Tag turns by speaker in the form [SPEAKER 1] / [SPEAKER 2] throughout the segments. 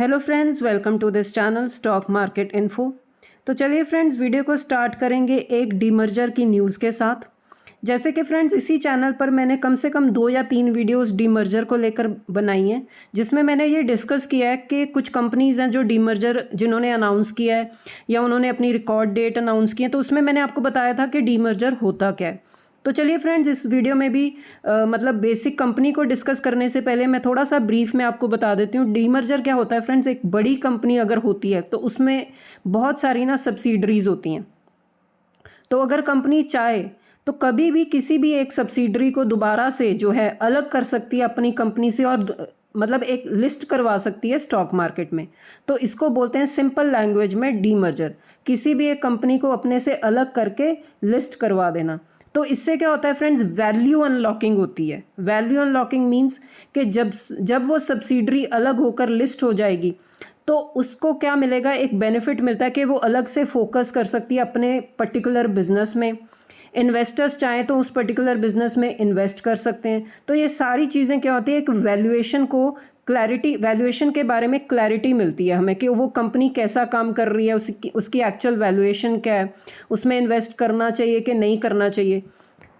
[SPEAKER 1] Hello friends, welcome to this channel stock market info. तो चलिए friends, video को start करेंगे एक डीमर्जर की न्यूज़ के साथ। जैसे कि फ्रेंड्स, इसी चैनल पर मैंने कम से कम 2 या 3 वीडियोस डीमर्जर को लेकर बनाई हैं, जिसमें मैंने ये डिस्कस किया है कि कुछ कंपनीज़ हैं जो डीमर्जर जिन्होंने अनाउंस किया है या उन्होंने अपनी रिकॉर्ड डेट अनाउंस की है, तो उसमें मैंने आपको बताया था कि डीमर्जर होता क्या है। तो चलिए फ्रेंड्स, इस वीडियो में भी मतलब बेसिक कंपनी को डिस्कस करने से पहले मैं थोड़ा सा ब्रीफ में आपको बता देती हूँ डीमर्जर क्या होता है। फ्रेंड्स, एक बड़ी कंपनी अगर होती है तो उसमें बहुत सारी ना सब्सिडरीज होती हैं। तो अगर कंपनी चाहे तो कभी भी किसी भी एक सब्सिडरी को दोबारा से जो है अलग कर सकती है अपनी कंपनी से, और मतलब एक लिस्ट करवा सकती है स्टॉक मार्केट में। तो इसको बोलते हैं सिंपल लैंग्वेज में डीमर्जर, किसी भी एक कंपनी को अपने से अलग करके लिस्ट करवा देना। तो इससे क्या होता है फ्रेंड्स, वैल्यू अनलॉकिंग होती है। वैल्यू अनलॉकिंग मीन्स कि जब वो सब्सिडरी अलग होकर लिस्ट हो जाएगी तो उसको क्या मिलेगा, एक बेनिफिट मिलता है कि वो अलग से फोकस कर सकती है अपने पर्टिकुलर बिजनेस में। इन्वेस्टर्स चाहें तो उस पर्टिकुलर बिजनेस में इन्वेस्ट कर सकते हैं। तो ये सारी चीज़ें क्या होती है, एक वैल्यूएशन को क्लैरिटी, वैल्यूएशन के बारे में क्लैरिटी मिलती है हमें कि वो कंपनी कैसा काम कर रही है, उसकी एक्चुअल वैल्यूएशन क्या है, उसमें इन्वेस्ट करना चाहिए कि नहीं करना चाहिए।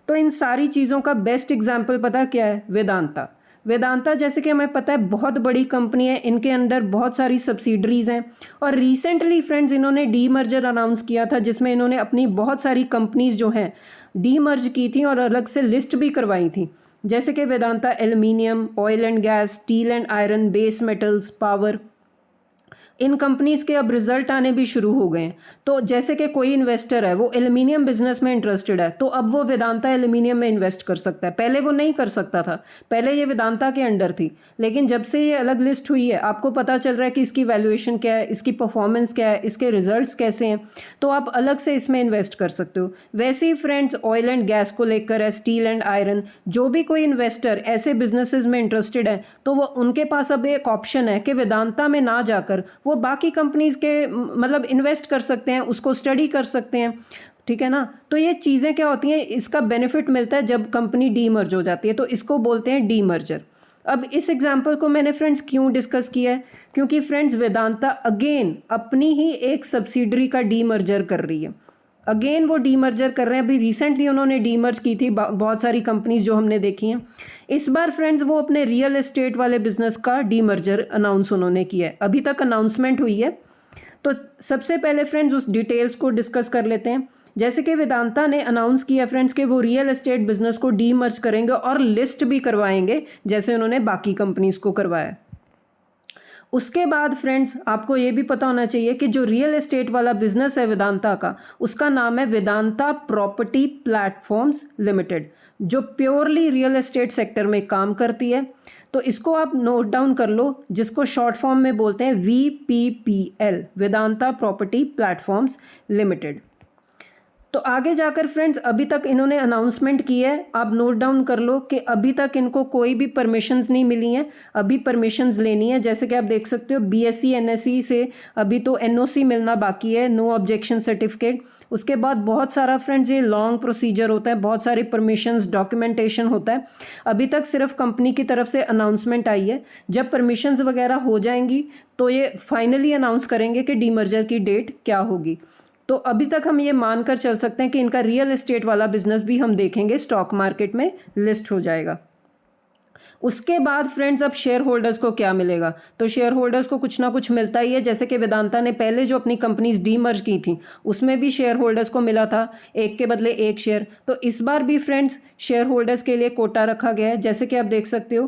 [SPEAKER 1] तो इन सारी चीज़ों का बेस्ट एग्जाम्पल पता क्या है, वेदांता। वेदांता जैसे कि हमें पता है बहुत बड़ी कंपनी है, इनके अंडर बहुत सारी सब्सिडरीज हैं। और रिसेंटली फ्रेंड्स, इन्होंने डीमर्जर अनाउंस किया था जिसमें इन्होंने अपनी बहुत सारी कंपनीज जो हैं डीमर्ज की थी और अलग से लिस्ट भी करवाई थी। जैसे कि Vedanta aluminium, oil and gas, steel and iron, base metals, power, in companies के अब रिजल्ट आने भी शुरू हो गए हैं। तो जैसे कि कोई इन्वेस्टर है, वो एल्युमिनियम बिजनेस में इंटरेस्टेड है, तो अब वो वेदांता एल्युमिनियम में इन्वेस्ट कर सकता है। पहले वो नहीं कर सकता था, पहले ये वेदांता के अंडर थी। लेकिन जब से ये अलग लिस्ट हुई है, आपको पता चल रहा है कि इसकी वैल्यूएशन क्या है, इसकी परफॉर्मेंस क्या है, इसके रिजल्ट्स कैसे हैं, तो आप अलग से इसमें इन्वेस्ट कर सकते हो। वैसे ही फ्रेंड्स, ऑयल एंड गैस को लेकर है, स्टील एंड आयरन, जो भी कोई इन्वेस्टर ऐसे बिजनेसेस में इंटरेस्टेड है तो वो उनके पास अब एक ऑप्शन है कि वेदांता में ना जाकर वो बाकी कंपनीज के मतलब इन्वेस्ट कर सकते हैं, उसको स्टडी कर सकते हैं। ठीक है ना। तो ये चीज़ें क्या होती हैं, इसका बेनिफिट मिलता है जब कंपनी डीमर्ज हो जाती है, तो इसको बोलते हैं डीमर्जर। अब इस एग्जांपल को मैंने फ्रेंड्स क्यों डिस्कस किया है, क्योंकि फ्रेंड्स वेदांता अगेन अपनी ही एक सब्सिडरी का डीमर्जर कर रही है। अगेन वो डीमर्जर कर रहे हैं। अभी रिसेंटली उन्होंने डीमर्ज की थी बहुत सारी कंपनीज जो हमने देखी हैं। इस बार फ्रेंड्स वो अपने रियल एस्टेट वाले बिजनेस का डीमर्जर अनाउंस उन्होंने किया है, अभी तक अनाउंसमेंट हुई है। तो सबसे पहले फ्रेंड्स उस डिटेल्स को डिस्कस कर लेते हैं। जैसे कि वेदांता ने अनाउंस किया फ्रेंड्स कि वो रियल एस्टेट बिजनेस को डीमर्ज करेंगे और लिस्ट भी करवाएंगे, जैसे उन्होंने बाकी कंपनीज को करवाया। उसके बाद फ्रेंड्स, आपको ये भी पता होना चाहिए कि जो रियल एस्टेट वाला बिजनेस है वेदांता का, उसका नाम है वेदांता प्रॉपर्टी प्लेटफॉर्म्स लिमिटेड, जो प्योरली रियल एस्टेट सेक्टर में काम करती है। तो इसको आप नोट डाउन कर लो, जिसको शॉर्ट फॉर्म में बोलते हैं VPPL, Vedanta property platforms limited. तो आगे जाकर फ्रेंड्स, अभी तक इन्होंने अनाउंसमेंट की है, आप नोट डाउन कर लो कि अभी तक इनको कोई भी परमिशंस नहीं मिली हैं, अभी परमिशंस लेनी है। जैसे कि आप देख सकते हो BSE NSE से अभी तो NOC मिलना बाकी है, नो ऑब्जेक्शन सर्टिफिकेट। उसके बाद बहुत सारा फ्रेंड्स ये लॉन्ग प्रोसीजर होता है, बहुत सारे परमिशंस, डॉक्यूमेंटेशन होता है। अभी तक सिर्फ कंपनी की तरफ से अनाउंसमेंट आई है। जब परमिशंस वगैरह हो जाएंगी तो ये फाइनली अनाउंस करेंगे कि डीमर्जर की डेट क्या होगी। तो अभी तक हम ये मानकर चल सकते हैं कि इनका रियल एस्टेट वाला बिजनेस भी हम देखेंगे स्टॉक मार्केट में लिस्ट हो जाएगा। उसके बाद फ्रेंड्स, अब शेयर होल्डर्स को क्या मिलेगा, तो शेयर होल्डर्स को कुछ ना कुछ मिलता ही है। जैसे कि वेदांता ने पहले जो अपनी कंपनीज डीमर्ज की थी उसमें भी शेयर होल्डर्स को मिला था एक के बदले एक शेयर। तो इस बार भी फ्रेंड्स शेयर होल्डर्स के लिए कोटा रखा गया है। जैसे कि आप देख सकते हो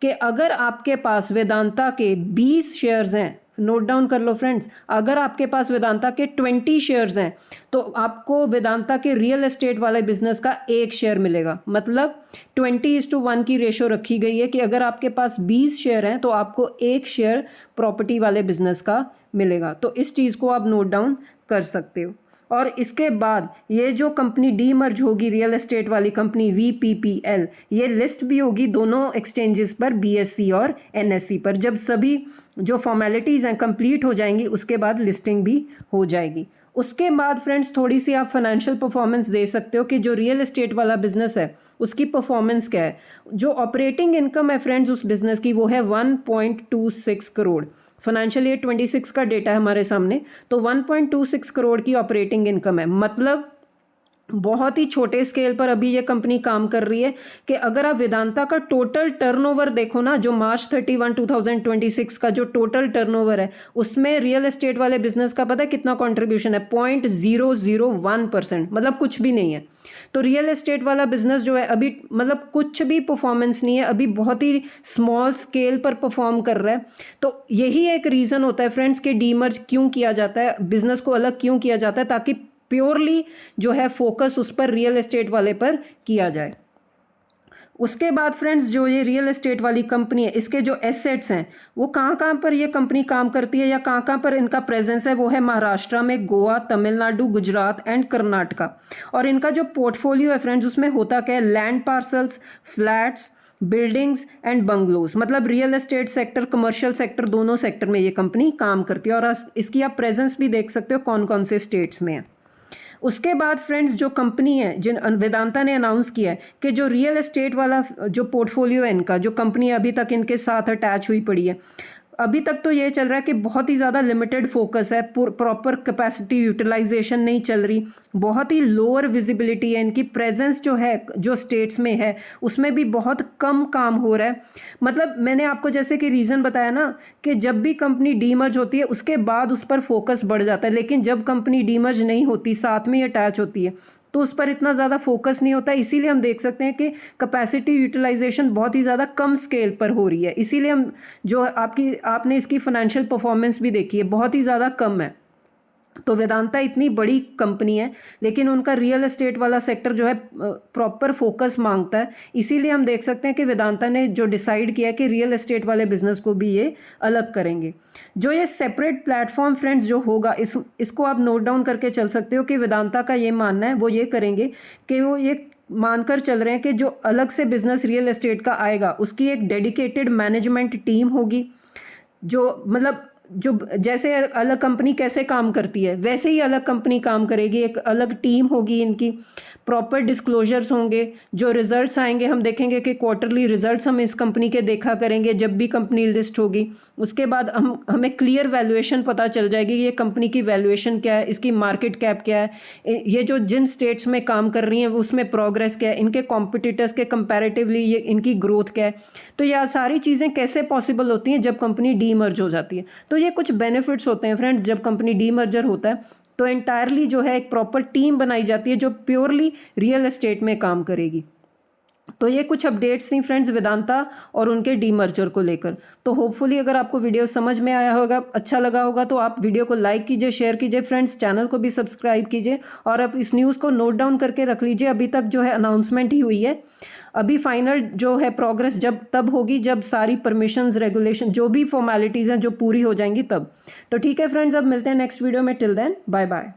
[SPEAKER 1] कि अगर आपके पास वेदांता के 20 शेयर्स हैं, नोट डाउन कर लो फ्रेंड्स, अगर आपके पास वेदांता के 20 शेयर्स हैं तो आपको वेदांता के रियल एस्टेट वाले बिजनेस का एक शेयर मिलेगा। मतलब 20:1 की रेशो रखी गई है कि अगर आपके पास 20 शेयर हैं तो आपको एक शेयर प्रॉपर्टी वाले बिजनेस का मिलेगा। तो इस चीज़ को आप नोट डाउन कर सकते हो। और इसके बाद ये जो कंपनी डीमर्ज होगी, रियल एस्टेट वाली कंपनी VPPL, ये लिस्ट भी होगी दोनों एक्सचेंजेस पर, BSE और NSE पर। जब सभी जो फॉर्मेलिटीज़ हैं कंप्लीट हो जाएंगी उसके बाद लिस्टिंग भी हो जाएगी। उसके बाद फ्रेंड्स, थोड़ी सी आप फाइनेंशियल परफॉर्मेंस दे सकते हो कि जो रियल एस्टेट वाला बिजनेस है उसकी परफॉर्मेंस क्या है। जो ऑपरेटिंग इनकम है फ्रेंड्स उस बिजनेस की, वो है 1.26 करोड़। फाइनेंशियल ईयर 26 का डेटा है हमारे सामने, तो 1.26 करोड़ की ऑपरेटिंग इनकम है। मतलब बहुत ही छोटे स्केल पर अभी ये कंपनी काम कर रही है कि अगर आप वेदांता का टोटल टर्नओवर देखो ना, जो मार्च 31 2026 का जो टोटल टर्नओवर है, उसमें रियल एस्टेट वाले बिजनेस का पता है कितना कंट्रीब्यूशन है? 0.001%, मतलब कुछ भी नहीं है। तो रियल एस्टेट वाला बिजनेस जो है अभी मतलब कुछ भी परफॉर्मेंस नहीं है, अभी बहुत ही स्मॉल स्केल पर परफॉर्म कर रहा है। तो यही एक रीज़न होता है फ्रेंड्स कि डीमर्ज क्यों किया जाता है, बिजनेस को अलग क्यों किया जाता है, ताकि प्योरली जो है फोकस उस पर रियल एस्टेट वाले पर किया जाए। उसके बाद फ्रेंड्स जो ये रियल एस्टेट वाली कंपनी है, इसके जो एसेट्स हैं वो कहाँ कहाँ पर ये कंपनी काम करती है या कहाँ कहाँ पर इनका प्रेजेंस है, वो है महाराष्ट्र में, गोवा, तमिलनाडु, गुजरात एंड कर्नाटका। और इनका जो पोर्टफोलियो है फ्रेंड्स, उसमें होता क्या है? Land parcels, flats, buildings and bungalows, मतलब real estate sector, commercial sector, दोनों सेक्टर में ये कंपनी काम करती है। और इसकी आप प्रेजेंस भी देख सकते हो कौन कौन से स्टेट्स में है। उसके बाद फ्रेंड्स जो कंपनी है, जिन वेदांता ने अनाउंस किया है कि जो रियल एस्टेट वाला जो पोर्टफोलियो है इनका, जो कंपनी अभी तक इनके साथ अटैच हुई पड़ी है, अभी तक तो ये चल रहा है कि बहुत ही ज़्यादा लिमिटेड फोकस है, प्रॉपर कैपेसिटी यूटिलाइजेशन नहीं चल रही, बहुत ही लोअर विजिबिलिटी है इनकी, प्रेजेंस जो है जो स्टेट्स में है उसमें भी बहुत कम काम हो रहा है। मतलब मैंने आपको जैसे कि रीज़न बताया ना कि जब भी कंपनी डीमर्ज होती है उसके बाद उस पर फोकस बढ़ जाता है, लेकिन जब कंपनी डीमर्ज नहीं होती, साथ में ही अटैच होती है, तो उस पर इतना ज़्यादा फोकस नहीं होता। इसीलिए हम देख सकते हैं कि कैपेसिटी यूटिलाइजेशन बहुत ही ज़्यादा कम स्केल पर हो रही है। इसीलिए हम जो आपने इसकी फाइनेंशियल परफॉर्मेंस भी देखी है, बहुत ही ज़्यादा कम है। तो वेदांता इतनी बड़ी कंपनी है लेकिन उनका रियल एस्टेट वाला सेक्टर जो है प्रॉपर फोकस मांगता है। इसीलिए हम देख सकते हैं कि वेदांता ने जो डिसाइड किया कि रियल एस्टेट वाले बिजनेस को भी ये अलग करेंगे। जो ये सेपरेट प्लेटफॉर्म फ्रेंड्स जो होगा, इसको आप नोट डाउन करके चल सकते हो कि वेदांता का ये मानना है, वो ये करेंगे कि वो ये मानकर चल रहे हैं कि जो अलग से बिजनेस रियल एस्टेट का आएगा उसकी एक डेडिकेटेड मैनेजमेंट टीम होगी, जो मतलब जो जैसे अलग कंपनी कैसे काम करती है वैसे ही अलग कंपनी काम करेगी, एक अलग टीम होगी इनकी, प्रॉपर डिस्क्लोजर्स होंगे, जो रिजल्ट्स आएंगे हम देखेंगे कि क्वार्टरली रिजल्ट्स हम इस कंपनी के देखा करेंगे जब भी कंपनी लिस्ट होगी। उसके बाद हमें क्लियर वैल्यूएशन पता चल जाएगी, ये कंपनी की वैल्यूएशन क्या है, इसकी मार्केट कैप क्या है, ये जो जिन स्टेट्स में काम कर रही हैं उसमें प्रोग्रेस क्या है, इनके कॉम्पिटिटर्स के कंपैरेटिवली ये इनकी ग्रोथ क्या है। तो यह सारी चीज़ें कैसे पॉसिबल होती हैं जब कंपनी डीमर्ज हो जाती है। तो ये कुछ बेनिफिट्स होते हैं फ्रेंड्स जब कंपनी डीमर्जर होता है, तो एंटायरली जो है एक प्रॉपर टीम बनाई जाती है जो प्योरली रियल एस्टेट में काम करेगी। तो ये कुछ अपडेट्स थी फ्रेंड्स वेदांता और उनके डीमर्जर को लेकर। तो होपफुली अगर आपको वीडियो समझ में आया होगा, अच्छा लगा होगा, तो आप वीडियो को लाइक कीजिए, शेयर कीजिए फ्रेंड्स, चैनल को भी सब्सक्राइब कीजिए और आप इस न्यूज़ को नोट डाउन करके रख लीजिए। अभी तक जो है अनाउंसमेंट ही हुई है, अभी फाइनल जो है प्रोग्रेस तब होगी जब सारी परमिशंस, रेगुलेशन, जो भी फॉर्मेलिटीज़ हैं जो पूरी हो जाएंगी तब। तो ठीक है फ्रेंड्स, अब मिलते हैं नेक्स्ट वीडियो में। Till then bye bye.